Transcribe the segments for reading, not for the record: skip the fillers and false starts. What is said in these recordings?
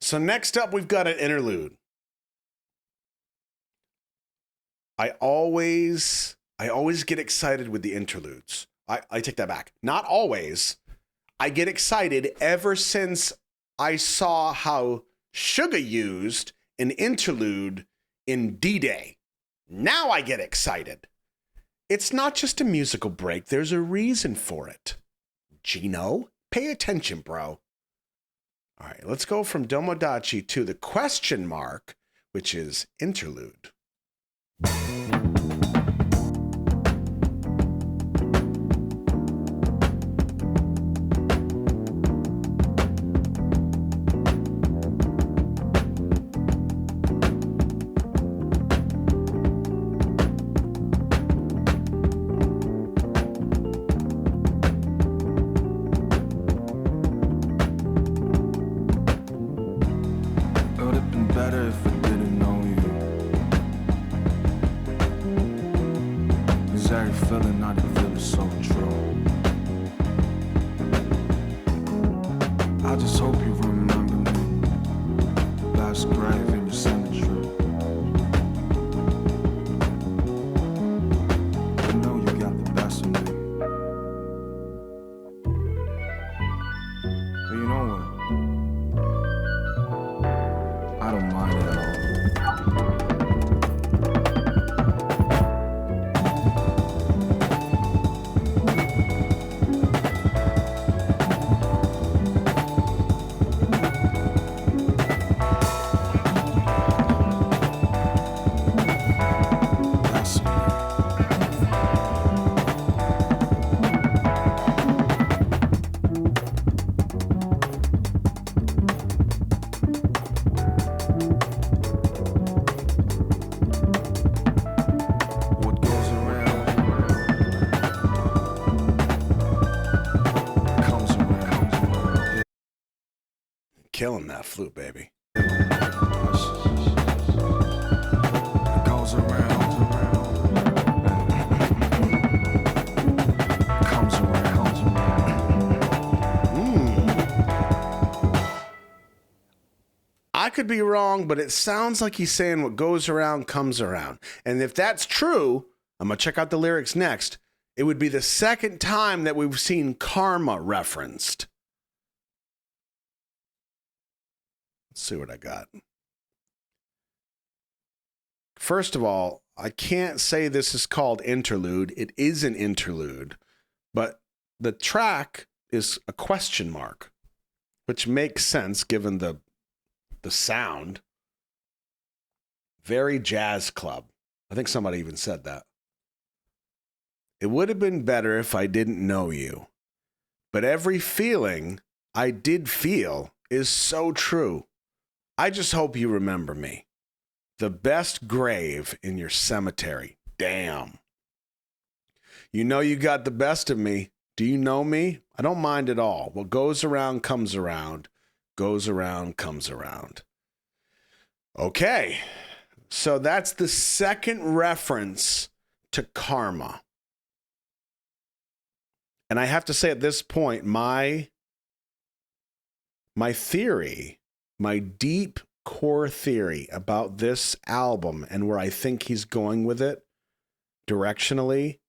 So next up, we've got an interlude. I always get excited with the interludes. I take that back. Not always. I get excited ever since I saw how Suga used an interlude in D-Day. Now I get excited. It's not just a musical break. There's a reason for it. Gino, pay attention, bro. All right, let's go from Domodachi to the question mark, which is interlude. Killing that flute, baby. I could be wrong, but it sounds like he's saying what goes around comes around. And if that's true, I'm going to check out the lyrics next. It would be the second time that we've seen karma referenced. Let's see what I got. First of all, I can't say this is called interlude. It is an interlude, but the track is a question mark, which makes sense given the sound. Very jazz club. I think somebody even said that. It would have been better if I didn't know you, but every feeling I did feel is so true. I just hope you remember me. The best grave in your cemetery. Damn. You know you got the best of me. Do you know me? I don't mind at all. What goes around comes around. Goes around comes around. Okay. So that's the second reference to karma. And I have to say at this point, my theory, my deep core theory about this album and where I think he's going with it directionally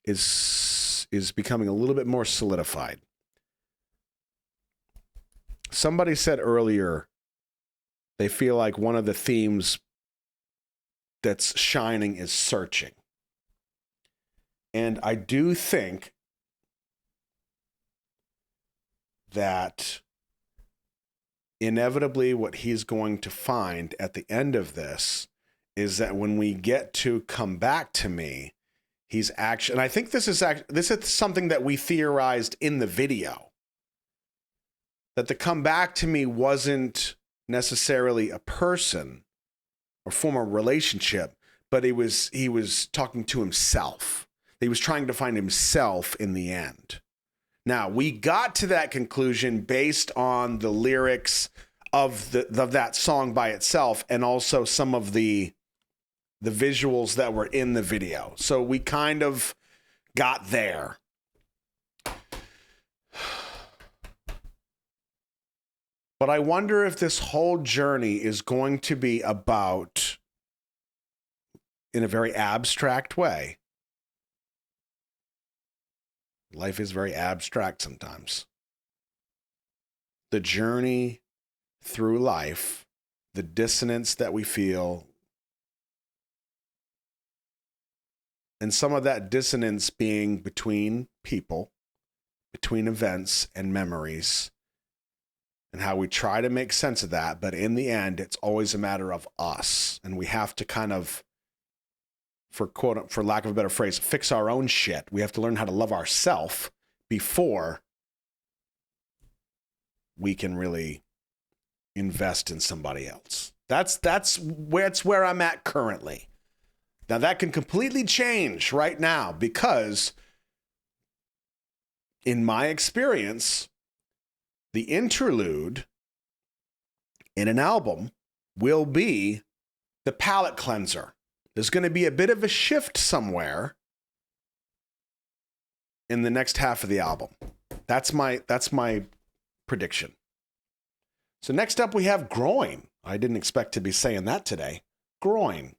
is becoming a little bit more solidified. Somebody said earlier they feel like one of the themes that's shining is searching. And I do think that inevitably what he's going to find at the end of this is that when we get to Come Back to Me, he's actually, and I think this is something that we theorized in the video, that the Come Back to Me wasn't necessarily a person or form a relationship, but he was talking to himself. He was trying to find himself in the end. Now, we got to that conclusion based on the lyrics of that song by itself and also some of the visuals that were in the video. So we kind of got there. But I wonder if this whole journey is going to be about, in a very abstract way. Life is very abstract sometimes. The journey through life, the dissonance that we feel, and some of that dissonance being between people, between events and memories, and how we try to make sense of that. But in the end, it's always a matter of us. And we have to kind of, for lack of a better phrase, fix our own shit. We have to learn how to love ourselves before we can really invest in somebody else. That's where I'm at currently. Now that can completely change right now, because in my experience, the interlude in an album will be the palate cleanser. There's going to be a bit of a shift somewhere in the next half of the album. That's my prediction. So next up we have Groin. I didn't expect to be saying that today. Groin.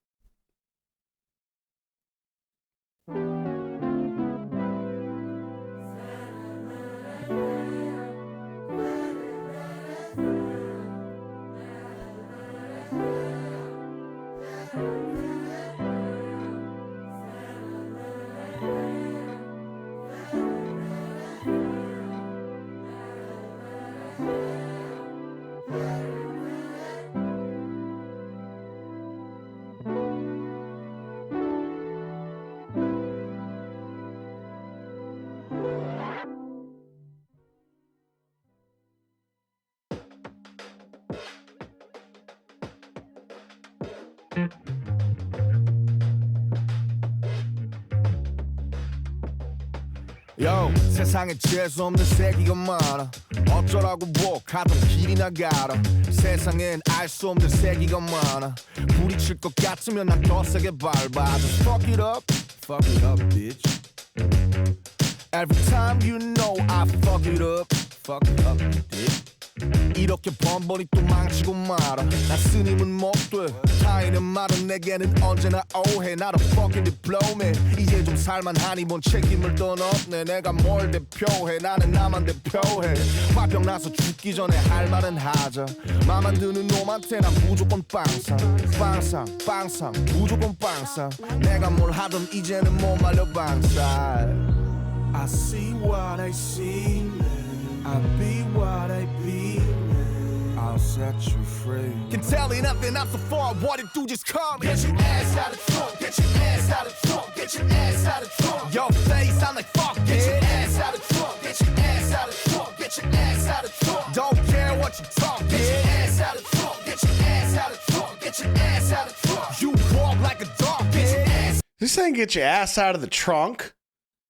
Yo, 세상에 재수 없는 새끼가 많아. 어쩌라고 뭐 가던 길이나 가라. 세상엔 알 수 없는 새끼가 많아. 부딪힐 것 같으면 난 더 세게 밟아. Just fuck it up, bitch. Every time you know I fuck it up, bitch. 이렇게 번번이 또 망치고 말아. 나 스님은 못돼 타인의 말은 내게는 언제나 오해. Not a fucking diplomat. 이제 좀 살만하니 뭔 책임을 떠넘네. 내가 뭘 대표해. 나는 나만 대표해. 화병 나서 죽기 전에 할 말은 하자. 맘만 드는 놈한테 난 무조건 빵상 무조건 빵상. 내가 뭘 하든 이제는 못 말려 방살. I see what I see, I be what I be, I'll set you free. Can tell you nothing, I'm so far, what it do, just call me. Get your ass out of trunk, get your ass out of trunk, get your ass out of trunk. Your face, I'm like fuck it. Get your ass out of trunk, get your ass out of trunk, get your ass out of trunk. Don't care what you talk, get your ass out of trunk, get your ass out of trunk, get your ass out of trunk. You walk like a dog, get your ass. Is he saying get your ass out of the trunk?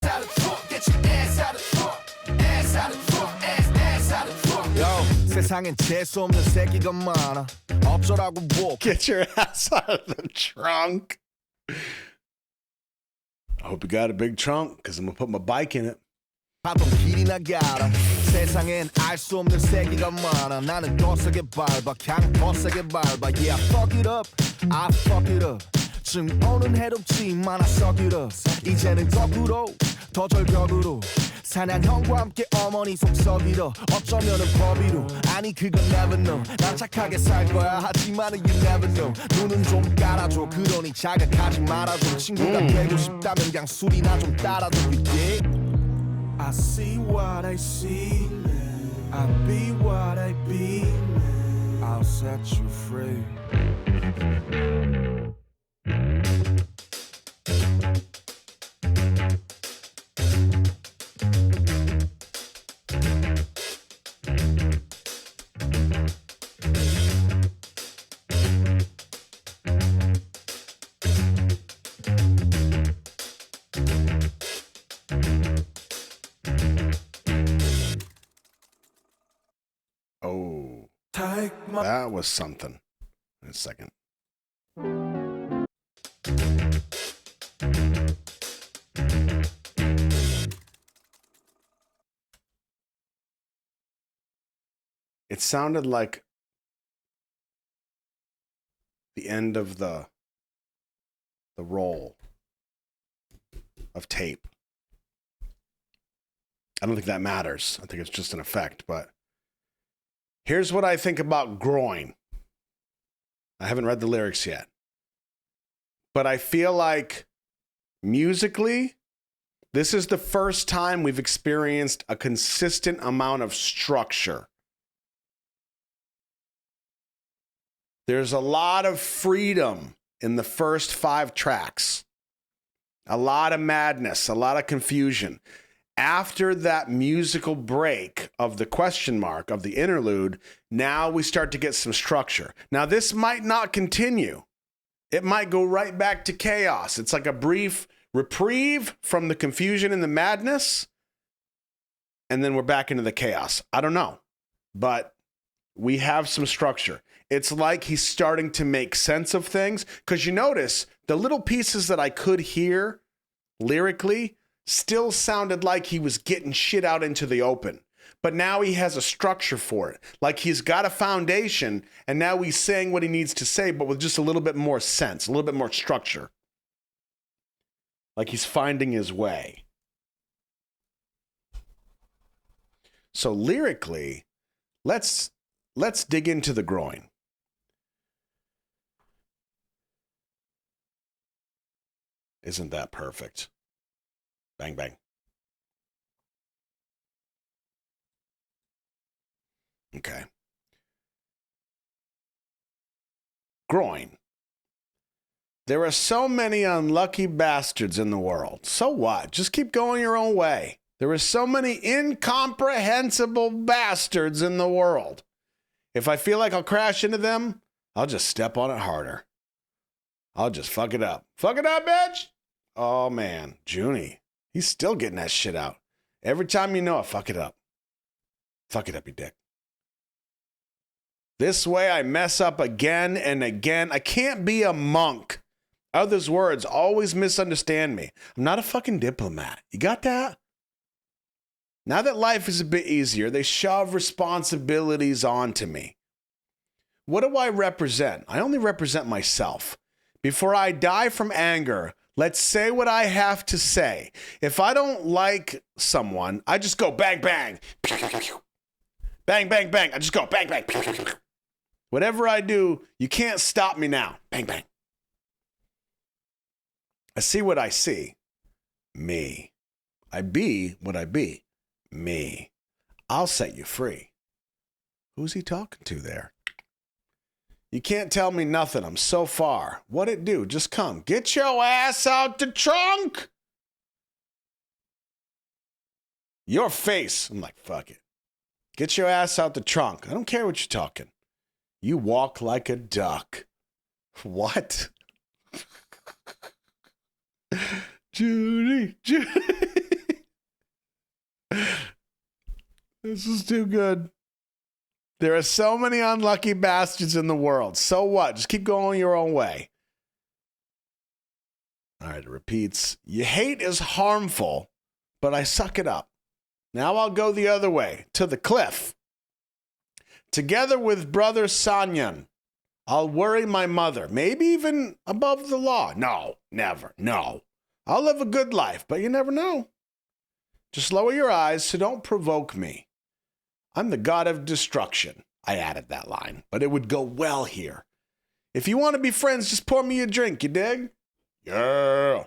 Out of trunk, get your ass out of trunk, ass out of trunk, ass out of trunk. Yo, 세상엔 재수 없는 새끼가 많아. 어쩌라고 뭐. Get your ass out of the trunk. I hope you got a big trunk, because I'm going to put my bike in it. 가던 길이나 가라. 세상엔 알 수 없는 새끼가 많아. 나는 더 세게 밟아, 그냥 더 세게 밟아. Yeah, I fuck it up, I fuck it up. 증오는 해롭지만 I suck it up. 이제는 거꾸로 더 절벽으로 사냥형과 함께 어머니 속썩이러 어쩌면은 법이로 아니 그건 never know. 난 착하게 살 거야 하지만은 you never know. 눈은 좀 깔아줘 그러니 자극하지 말아줘. 친구가 되고 싶다면 그냥 술이나 좀 따라줘. You dig? I see what I see, I be what I be, I'll set you free. Oh, that was something. In a second. It sounded like the end of the roll of tape. I don't think that matters. I think it's just an effect, but here's what I think about Groin. I haven't read the lyrics yet, but I feel like musically, this is the first time we've experienced a consistent amount of structure. There's a lot of freedom in the first 5 tracks. A lot of madness, a lot of confusion. After that musical break of the question mark of the interlude, now we start to get some structure. Now, this might not continue. It might go right back to chaos. It's like a brief reprieve from the confusion and the madness, and then we're back into the chaos. I don't know, but we have some structure. It's like he's starting to make sense of things, because you notice the little pieces that I could hear lyrically still sounded like he was getting shit out into the open. But now he has a structure for it. Like he's got a foundation, and now he's saying what he needs to say, but with just a little bit more sense, a little bit more structure. Like he's finding his way. So lyrically, let's dig into the groin. Isn't that perfect? Bang, bang. Okay. Groin. There are so many unlucky bastards in the world. So what? Just keep going your own way. There are so many incomprehensible bastards in the world. If I feel like I'll crash into them, I'll just step on it harder. I'll just fuck it up. Fuck it up, bitch! Oh, man. Junie. He's still getting that shit out. Every time you know it, fuck it up. Fuck it up, you dick. This way I mess up again and again. I can't be a monk. Others' words always misunderstand me. I'm not a fucking diplomat. You got that? Now that life is a bit easier, they shove responsibilities onto me. What do I represent? I only represent myself. Before I die from anger, let's say what I have to say. If I don't like someone, I just go bang, bang. Bang, bang, bang. I just go bang, bang. Whatever I do, you can't stop me now. Bang, bang. I see what I see. Me. I be what I be. Me. I'll set you free. Who's he talking to there? You can't tell me nothing. I'm so far. What it do? Just come. Get your ass out the trunk. Your face. I'm like, fuck it. Get your ass out the trunk. I don't care what you're talking. You walk like a duck. What? Judy. This is too good. There are so many unlucky bastards in the world. So what? Just keep going your own way. All right, it repeats. You hate is harmful, but I suck it up. Now I'll go the other way, to the cliff. Together with brother Sanyan, I'll worry my mother, maybe even above the law. No, never, no. I'll live a good life, but you never know. Just lower your eyes, so don't provoke me. I'm the god of destruction. I added that line, but it would go well here. If you want to be friends, just pour me a drink, you dig? Yeah.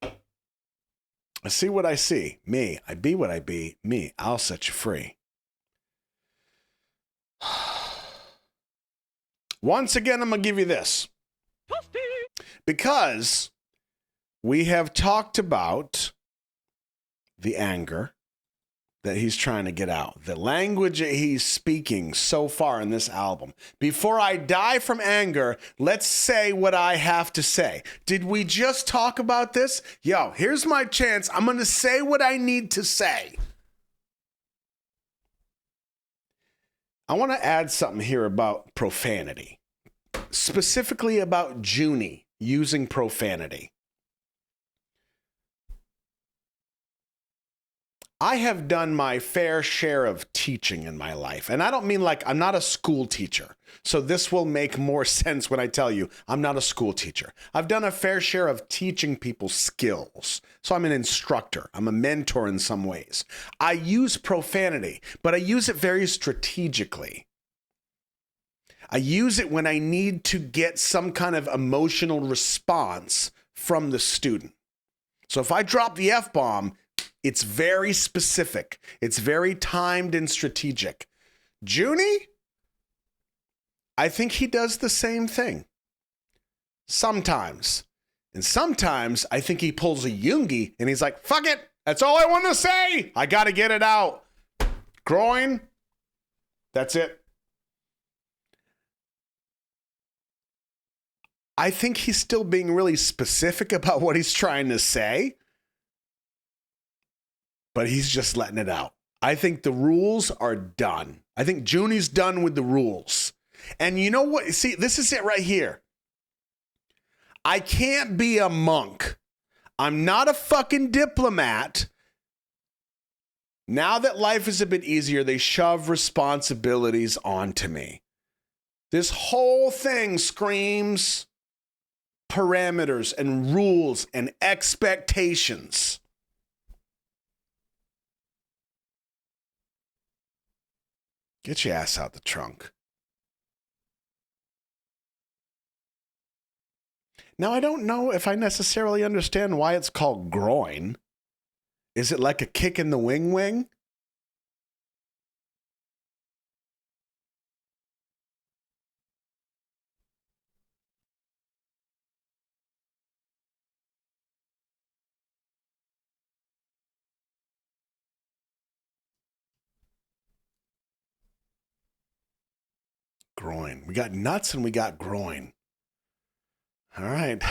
I see what I see. Me. I be what I be. Me. I'll set you free. Once again, I'm going to give you this. Because we have talked about the anger that he's trying to get out, the language that he's speaking so far in this album. Before I die from anger, let's say what I have to say. Did we just talk about this? Yo, here's my chance. I'm going to say what I need to say. I want to add something here about profanity, specifically about Junie using profanity. I have done my fair share of teaching in my life. And I don't mean like I'm not a school teacher. So this will make more sense when I tell you I'm not a school teacher. I've done a fair share of teaching people skills. So I'm an instructor. I'm a mentor in some ways. I use profanity, but I use it very strategically. I use it when I need to get some kind of emotional response from the student. So if I drop the F-bomb, it's very specific. It's very timed and strategic. Junie, I think he does the same thing. Sometimes. And sometimes I think he pulls a Yoongie and he's like, fuck it. That's all I want to say. I got to get it out. Groin. That's it. I think he's still being really specific about what he's trying to say, but he's just letting it out. I think the rules are done. I think Junie's done with the rules. And you know what? See, this is it right here. I can't be a monk. I'm not a fucking diplomat. Now that life is a bit easier, they shove responsibilities onto me. This whole thing screams parameters and rules and expectations. Get your ass out the trunk. Now, I don't know if I necessarily understand why it's called groin. Is it like a kick in the wing? Groin. We got nuts and we got groin. All right.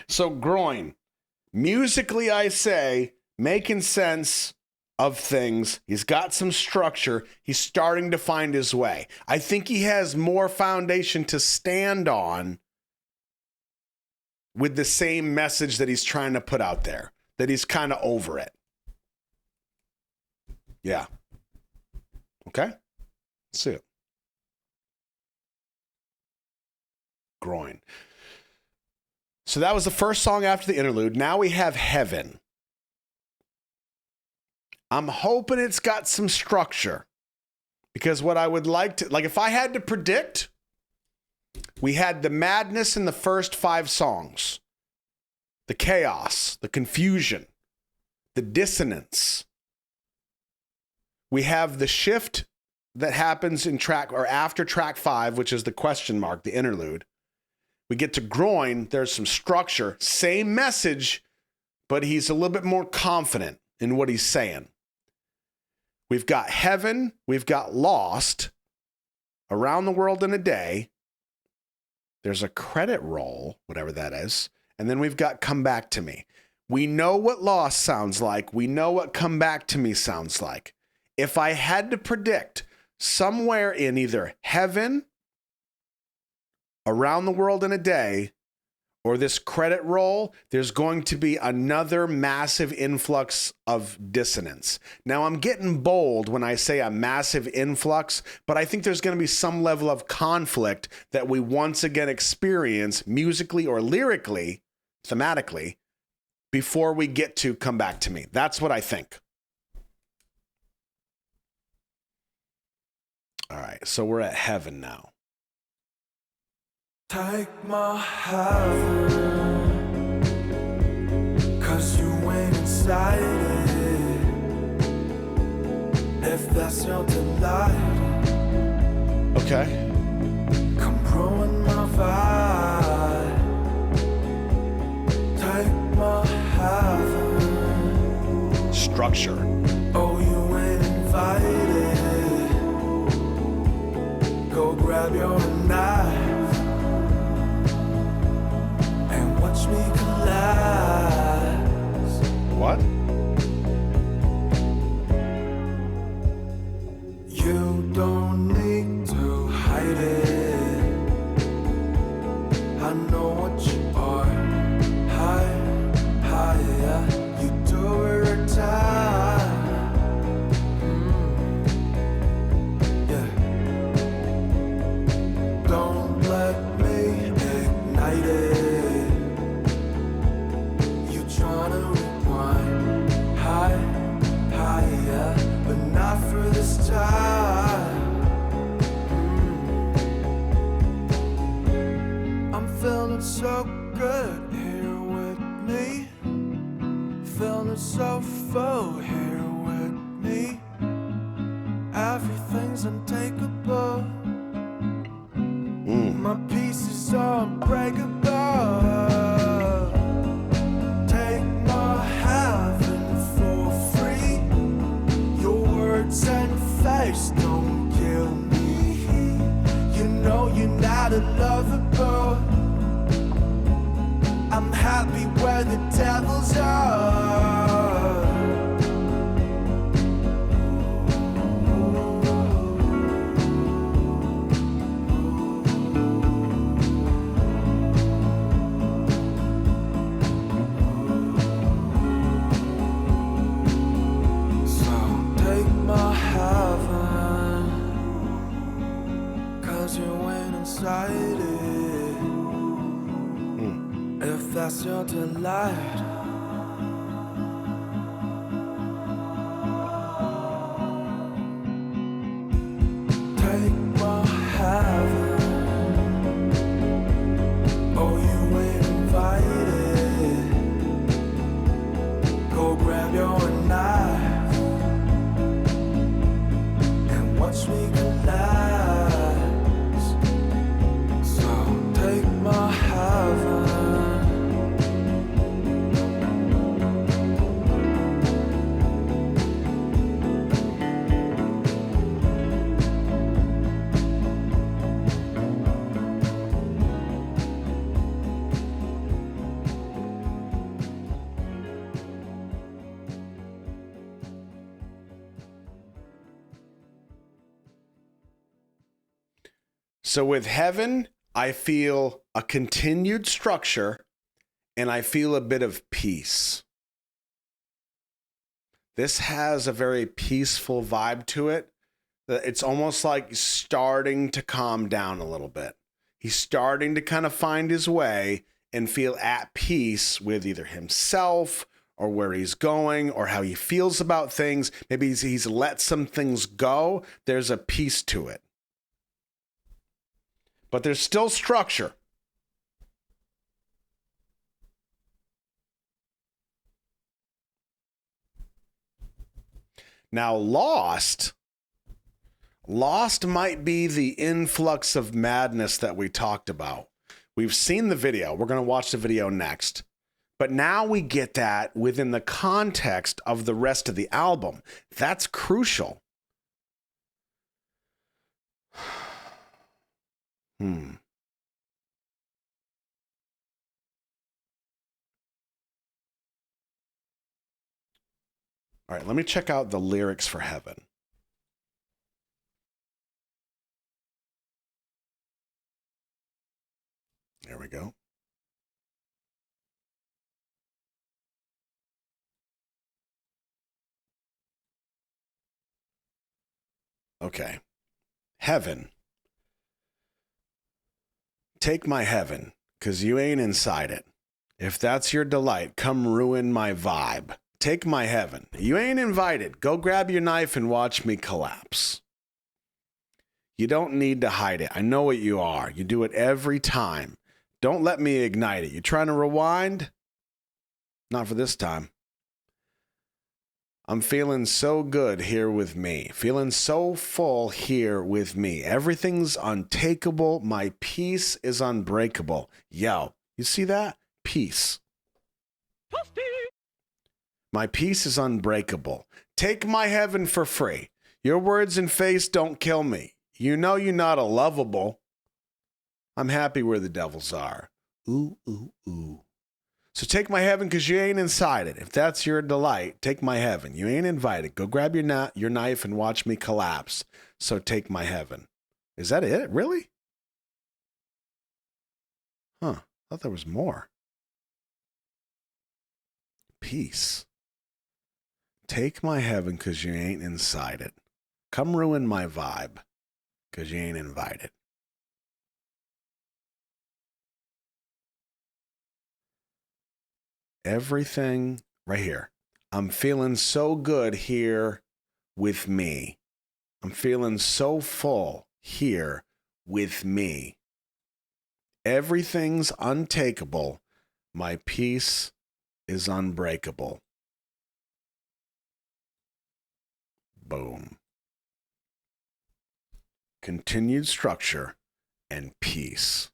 So groin. Musically, I say, making sense of things. He's got some structure. He's starting to find his way. I think he has more foundation to stand on with the same message that he's trying to put out there, that he's kind of over it. Yeah. Okay. Let's see it. Groin. So that was the first song after the interlude. Now we have Heaven. I'm hoping it's got some structure, because what I would like to, like if I had to predict, we had the madness in the first 5 songs, the chaos, the confusion, the dissonance. We have the shift that happens in track or after track 5, which is the question mark, the interlude. We get to groin, there's some structure, same message, but he's a little bit more confident in what he's saying. We've got Heaven, we've got Lost, Around the World in a Day. There's a credit roll, whatever that is. And then we've got Come Back to Me. We know what Lost sounds like. We know what Come Back to Me sounds like. If I had to predict somewhere in either Heaven, Around the World in a Day, or this credit roll, there's going to be another massive influx of dissonance. Now, I'm getting bold when I say a massive influx, but I think there's going to be some level of conflict that we once again experience musically or lyrically, thematically, before we get to Come Back to Me. That's what I think. All right, so we're at Heaven now. Take my hand, 'cause you ain't inside it. If that's your delight, Okay. come ruin my vibe. Take my hand. Structure. Oh, you ain't invited. Go grab your knife. Watch me collapse. What? You don't need to hide it. I know what you are. High, higher. You do it every time. so full here with me. Everything's untakeable. My pieces are unbreakable. Take my heaven for free. Your words and face don't kill me. You know you're not unlovable. I'm happy where the devils are. If that's your delight, take my heaven. Oh, you ain't invited. Go grab your knife and watch me collapse. So take my heaven. So with heaven, I feel a continued structure and I feel a bit of peace. This has a very peaceful vibe to it. It's almost like starting to calm down a little bit. He's starting to kind of find his way and feel at peace with either himself or where he's going or how he feels about things. Maybe he's let some things go. There's a peace to it. But there's still structure. Now, lost might be the influx of madness that we talked about. We've seen the video. We're going to watch the video next. But now we get that within the context of the rest of the album. That's crucial. All right, let me check out the lyrics for Heaven. There we go. Okay. Heaven. Take my heaven, 'cause you ain't inside it. If that's your delight, come ruin my vibe. Take my heaven. You ain't invited. Go grab your knife and watch me collapse. You don't need to hide it. I know what you are. You do it every time. Don't let me ignite it. You trying to rewind? Not for this time. I'm feeling so good here with me. Feeling so full here with me. Everything's untakeable. My peace is unbreakable. Yo, you see that? Peace. My peace is unbreakable. Take my heaven for free. Your words and face don't kill me. You know you're not a lovable. I'm happy where the devils are. Ooh, ooh, ooh. So take my heaven because you ain't inside it. If that's your delight, take my heaven. You ain't invited. Go grab your knife and watch me collapse. So take my heaven. Is that it? Really? Huh. I thought there was more. Peace. Take my heaven because you ain't inside it. Come ruin my vibe because you ain't invited. Everything right here. I'm feeling so good here with me. I'm feeling so full here with me. Everything's untakeable. My peace is unbreakable. Boom. Continued structure and peace.